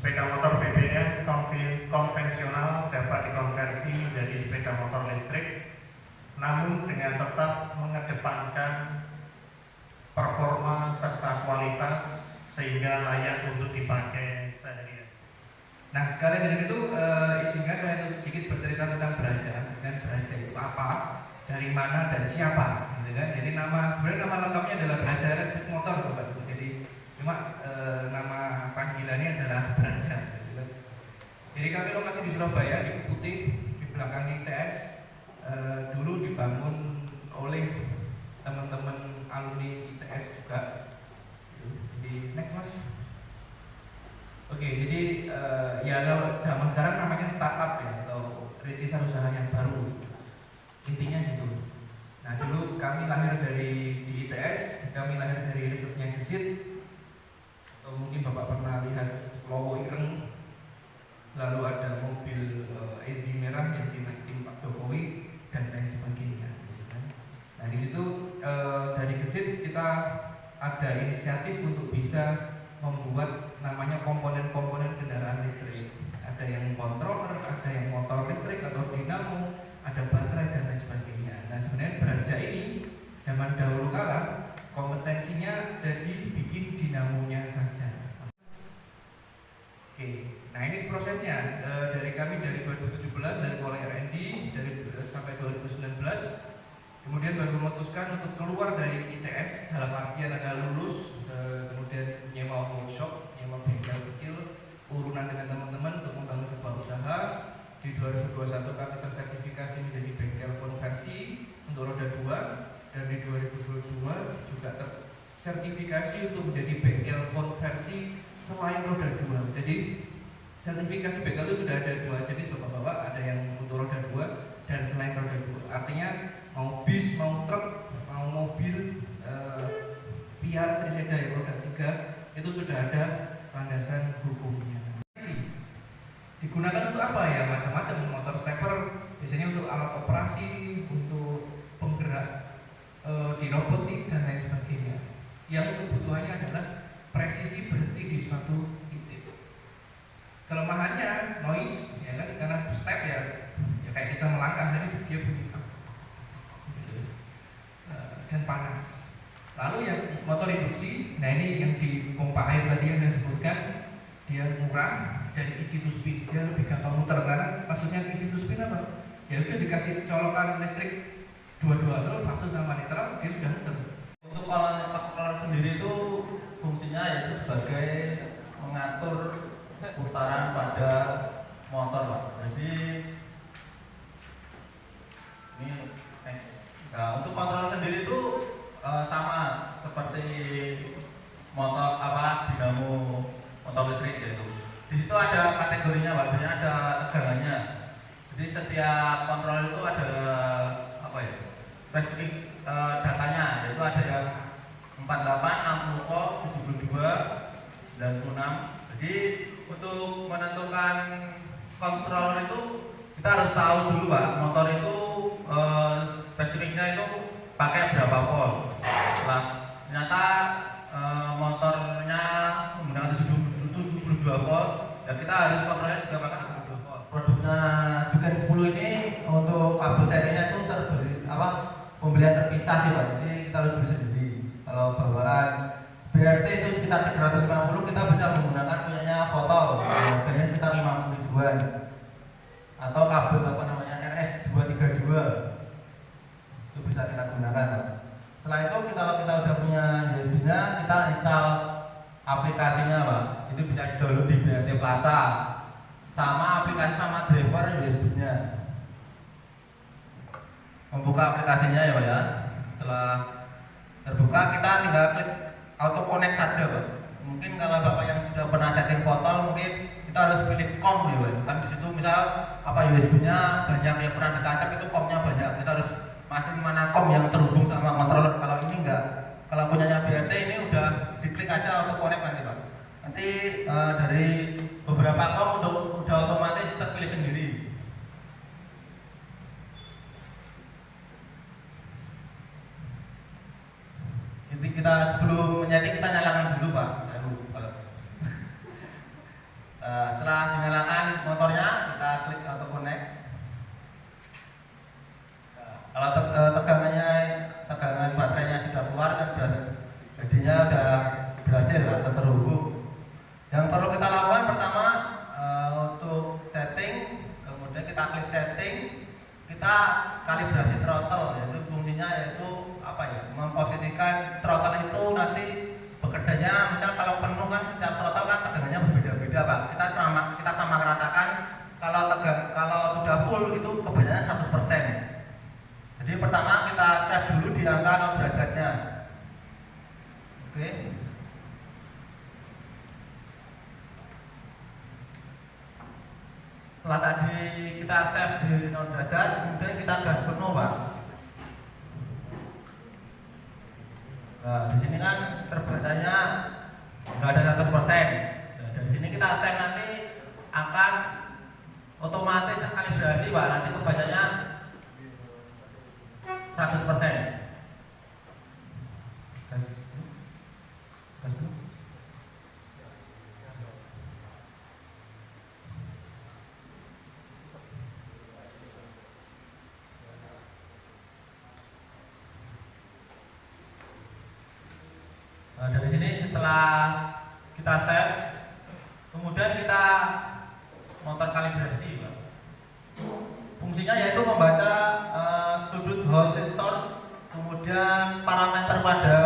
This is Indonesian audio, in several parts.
sepeda motor BBM konvensional dapat dikonversi menjadi sepeda motor listrik, namun dengan tetap mengedepankan performa serta kualitas sehingga layak untuk dipakai sehari-hari. Nah, sekali dengan itu izinkan saya untuk sedikit bercerita tentang Braja. Dan Braja itu apa, dari mana dan siapa, gitu kan? Jadi sebenarnya nama lengkapnya adalah Braja Elektrik Motor, Bapak Ibu. Jadi cuma nama panggilannya adalah Braja. Gitu kan? Jadi kami lokasi di Surabaya, di Putih, di belakang ITS. Dulu dibangun oleh teman-teman alumni ITS juga. Di next mas. Oke, jadi ya kalau zaman sekarang namanya startup ya, atau rintisan usaha yang baru, intinya gitu. Nah dulu kami lahir dari di ITS, kami lahir dari risetnya Gesit, atau mungkin bapak pernah lihat logo Ireng, lalu ada mobil Ezi merah yang dinaikin Pak Jokowi dan lain sebagainya. Nah di situ dari Gesit kita ada inisiatif untuk bisa membuat namanya komponen-komponen kendaraan listrik. Ada yang controller, ada yang motor listrik atau dinamo, ada baterai dan lain sebagainya. Nah sebenarnya Braja ini zaman dahulu kala kompetensinya jadi bikin dinamonya saja. Oke, nah ini prosesnya dari kami dari 2017 dari mulai R&D dari sampai 2019. Kemudian baru memutuskan untuk keluar dari ITS dalam artian ada lulus, kemudian nyewa workshop, nyewa bengkel kecil, urunan dengan teman-teman untuk membangun sebuah usaha. Di 2021 kami tersertifikasi menjadi bengkel konversi untuk roda 2, dan di 2022 juga tersertifikasi untuk menjadi bengkel konversi selain roda 2. Jadi sertifikasi bengkel itu sudah ada 2 jenis bapak-bapak, ada yang untuk roda 2 dan selain roda 2. Artinya mau bis, mau truk, mau mobil, VR triseda yang roda 3 itu sudah ada landasan hukumnya. Digunakan untuk apa ya? Macam-macam, motor stepper biasanya untuk alat operasi, untuk penggerak di robotik dan lain sebagainya. Yang kebutuhannya adalah presisi berhenti di suatu titik. Kelemahannya noise, ya kan, karena step ya kayak kita melangkah tadi dia bunyi dan panas. Lalu yang motor induksi, nah ini yang di pompa air tadi yang saya sebutkan, dia murah dari easy to spin, dia lebih gampang muter. Karena maksudnya easy to spin apa? Ya udah dikasih colokan listrik dua-dua terus masuk sama netral, dia sudah muter. Untuk controller sendiri itu fungsinya yaitu sebagai mengatur putaran pada motor, Pak. Jadi ini nah, untuk kontrol sendiri itu sama seperti motor dinamo motor listrik gitu. Di situ ada kategorinya, Pak. Biasanya ada tegangannya. Jadi setiap kontrol itu ada spesifik datanya, yaitu ada yang 48, 60 volt, 72, 96. Jadi untuk menentukan kontrol itu kita harus tahu dulu, Pak, motor itu spesifiknya itu pakai berapa volt. Nah, ternyata motornya menggunakan 72 volt, ya kita harus kontrolnya juga pakai 72 volt. Produknya Jugen 10 ini untuk kabel serinya itu pembelian terpisah sih, Pak. Jadi kita harus beli sendiri. Kalau bawaan BRT itu sekitar 350, kita bisa menggunakan punyanya Foto, harganya sekitar 50 ribuan. Atau kabel RS 232 itu bisa kita gunakan. Setelah itu kalau kita udah punya USB-nya, kita install aplikasinya, Pak. Itu bisa di-download di BRT Plaza, sama aplikasi sama driver USB-nya. Membuka aplikasinya ya, Pak ya. Setelah terbuka, kita tinggal klik auto connect saja, Pak. Mungkin kalau Bapak yang sudah pernah setting foto, mungkin kita harus pilih COM ya, Pak. Kan di situ misal USB-nya banyak yang pernah ditancap, itu COM-nya banyak. Kita harus masih mana COM yang terhubung sama controller. Kalau ini enggak, kalau punyanya BRT ini udah diklik aja auto connect nanti, Pak. Nanti dari beberapa COM udah otomatis terpilih sendiri. Jadi kita sebelum menyeting kita nyalakan dulu, Pak. Saya lupa. Setelah dinyalakan motornya, kita klik auto connect. Kalau tegangan baterainya sudah keluar kan jadinya sudah berhasil atau terhubung. Yang perlu kita lakukan pertama untuk setting, kemudian kita klik setting, kita kalibrasi throttle, yaitu fungsinya memposisikan throttle itu nanti bekerjanya, misal kalau penuh kan setiap throttle kan tegangannya berbeda-beda Pak. Kita sama ratakan. Kalau sudah full itu kebanyakan 100%. Jadi pertama kita save dulu di angka 0 derajatnya. Oke. Setelah tadi kita save di 0 derajat, kemudian kita gas penuh Pak. Nah, di sini kan terbacanya nggak ada 100%. Nah, dari sini kita save nanti akan otomatis kalibrasi Pak. Nanti kebanyakannya 100%. Nah, dari sini setelah kita save, kemudian kita motor kalibrasi Pak. Fungsinya yaitu membaca sudut Hall sensor, kemudian parameter pada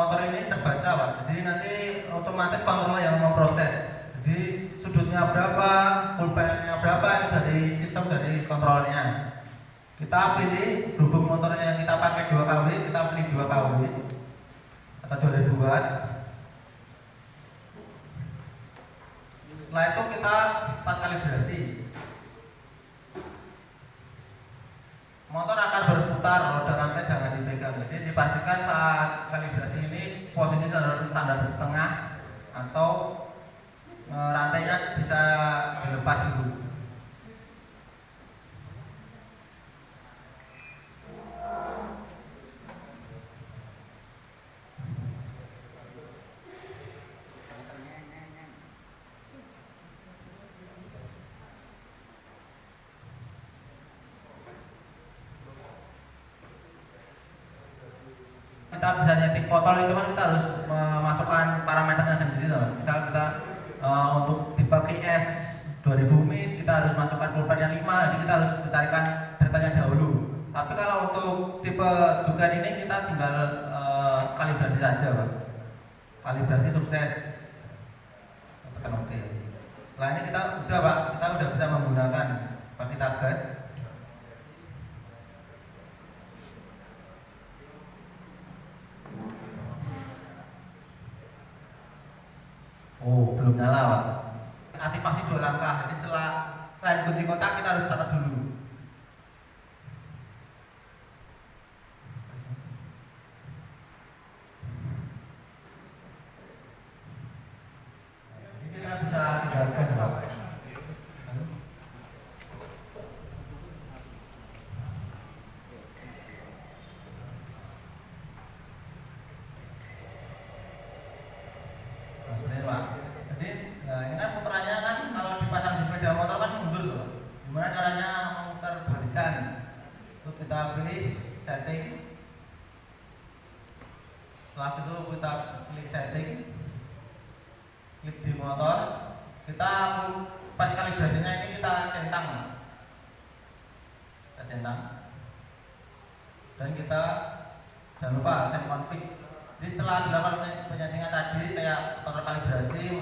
motor ini terbaca Pak. Jadi nanti otomatis kontrol yang memproses. Jadi sudutnya berapa, full panelnya berapa, itu dari sistem dari kontrolnya. Kita pilih hubung motornya yang kita pakai 2 kW, kita pilih 2 kW atau 2000 watt. Setelah itu kita start kalibrasi. Motor akan berputar, roda rantai jangan dipegang. Jadi dipastikan saat kalibrasi ini posisi standar di tengah atau rantainya bisa dilepas dulu. Kita bisa nyetik botol itu kan kita harus memasukkan parameternya sendiri loh. Misal kita untuk tipe KS 2000 mid kita harus masukkan pulpennya 5, jadi kita harus mencarikan datanya dahulu. Tapi kalau untuk tipe Jukan ini kita tinggal kalibrasi saja Pak. Kalibrasi sukses. Tekan oke. Setelah ini kita udah bisa menggunakan Pak, kita gas. Oh, belum nyala Pak. Aktifasi 2 langkah. Jadi selain kunci kotak kita harus start dulu. Ini kita bisa tinggal gas Pak. Ini kan puterannya kan kalau dipasang di sepeda motor kan mundur tuh. Gimana caranya memutar balikan? Itu kita pilih setting. Setelah itu kita klik setting, klik di motor. Kita pas kalibrasinya ini kita centang. Kita centang. Dan kita jangan lupa save config. Jadi setelah dilakukan penyetingan tadi kayak motor kalibrasi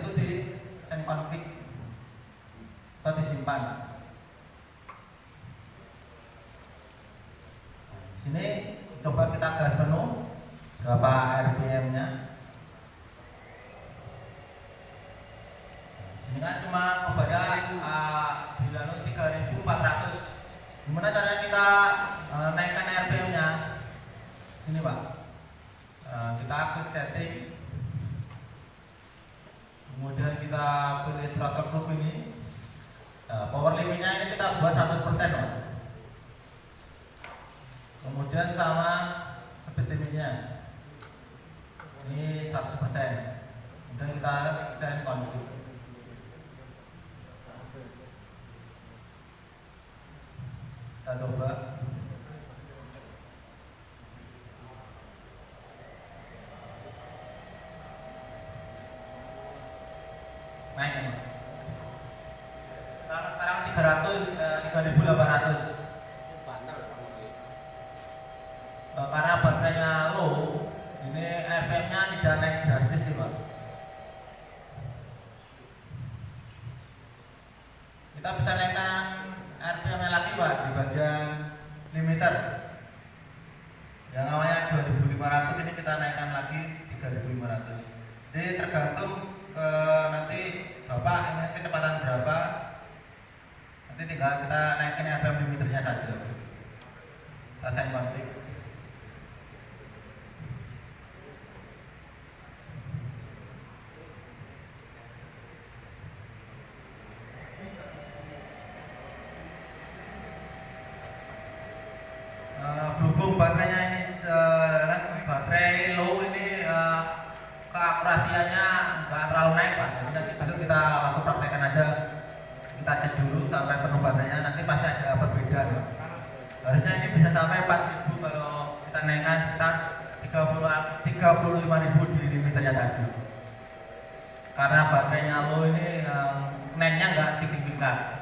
itu di send config atau disimpan. Di sini coba kita gas penuh berapa RPM-nya. Ini kan cuma ngebada dilalui 3400. Gimana caranya kita naikkan RPM-nya? Sini Pak. Kita klik setting, kemudian kita pilih throttle group ini. Power limitnya ini kita buat 100% Pak. Kemudian sama speed limitnya ini 100%. Kemudian kita send konflik. Kita coba. Naik ya, Pak. Sekarang 3.800. Karena baterainya low, ini RPM-nya tidak naik drastis sih, Pak. Kita bisa naikkan RPM-nya lagi, Pak, di bagian limiter. Yang awalnya 2.500 ini kita naikkan lagi 3.500. Jadi tergantung ke nanti Bapak ini kecepatan berapa. Nanti tinggal kita naikin RPM limiternya saja. Kita sign konflik. Berhubung baterainya ini baterai low ini keakurasiannya nggak terlalu naik, Pak. Jadi nanti besok kita langsung praktekkan aja, kita tes dulu sampai penuh baterainya, nanti pasti ada perbedaan, Pak. Harusnya ini bisa sampai 4.000 kalau kita naikkan sekitar 35.000 di limiternya tadi. Karena baterainya low ini naiknya nggak signifikan.